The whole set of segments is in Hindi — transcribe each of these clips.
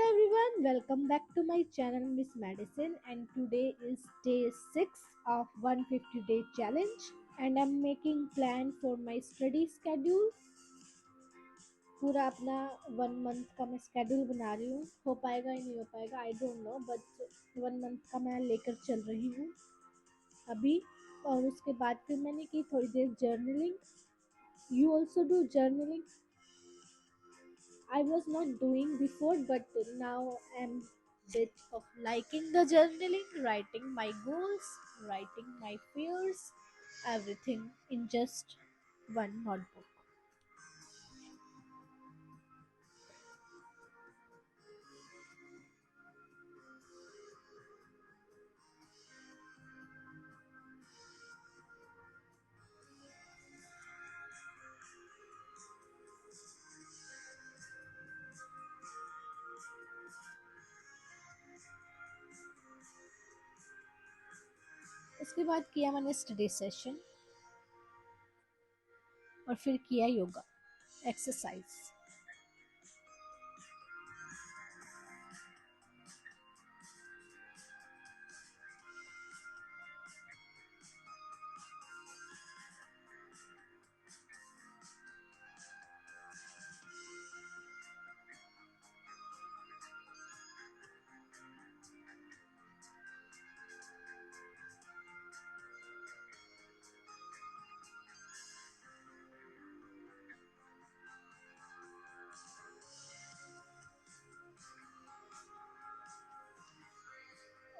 everyone, welcome back to my channel Mis.Medicine, and today is day 6 of 150-day challenge, and I'm making plan for my study schedule. पूरा अपना 1 मंथ का मैं स्केड्यूल बना रही हूँ. हो पाएगा या नहीं हो पाएगा I don't know, but 1 month का मैं लेकर चल रही हूँ अभी. और उसके बाद फिर मैंने की थोड़ी देर journaling. You also do journaling. I was not doing before, but now I'm bit of liking the journaling, writing my goals, writing my fears, everything in just one notebook. उसके बाद किया मैंने स्टडी सेशन और फिर किया योगा एक्सरसाइज.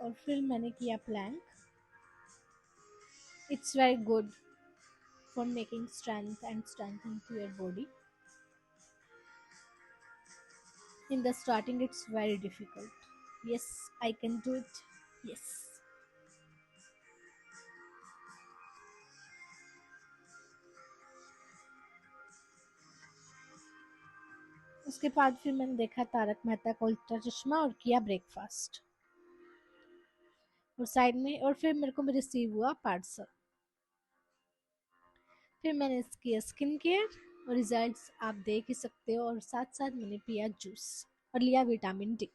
और फिर मैंने किया plank. It's very good for making strength and strengthen to your body. In the starting it's very difficult. Yes, I can do it. Yes. उसके बाद फिर मैंने देखा तारक मेहता का उल्टा चश्मा और किया ब्रेकफास्ट. और साइड में और फिर मेरे को रिसीव हुआ पार्सल. फिर मैंने किया स्किन केयर और रिजल्ट्स आप देख ही सकते हो. और साथ साथ मैंने पिया जूस और लिया vitamin D.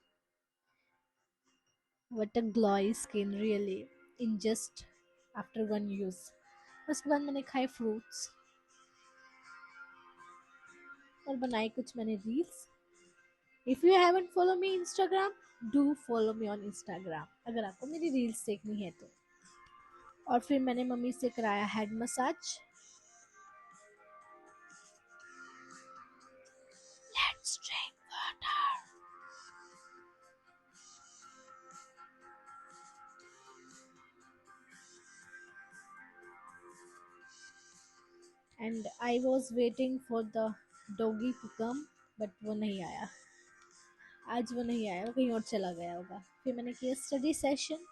What a glowy skin really in just after one use. उसके बाद मैंने खाए फ्रूट्स और बनाई कुछ मैंने reels. If you haven't follow me Instagram, do follow me on Instagram अगर आपको मेरी रील्स देखनी है तो. और फिर मैंने मम्मी से कराया head massage. Let's drink water. And I was waiting for the doggy to come, but वो नहीं आया. आज वो नहीं आया, वो कहीं और चला गया होगा. फिर मैंने किया स्टडी सेशन.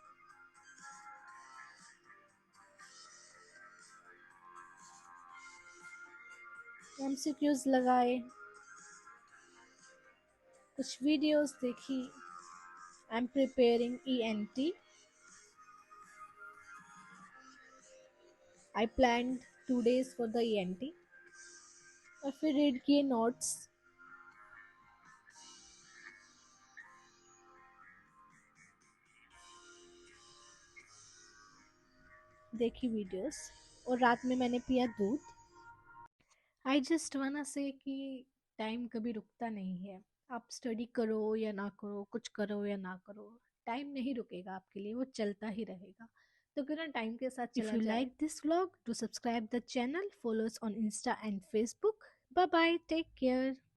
एमसीक्यूज लगाए, कुछ वीडियोस देखी. I am preparing ENT. I planned 2 days for the ENT. और फिर रीड किए नोट्स. देखी वीडियोस. और रात में मैंने पिया दूध. आई जस्ट वाना से कि टाइम कभी रुकता नहीं है. आप स्टडी करो या ना करो, कुछ करो या ना करो, टाइम नहीं रुकेगा आपके लिए, वो चलता ही रहेगा. तो क्यों ना टाइम के साथ चला जाए. If you like this vlog, do subscribe the channel, follow us on Insta and Facebook. Bye bye, take care.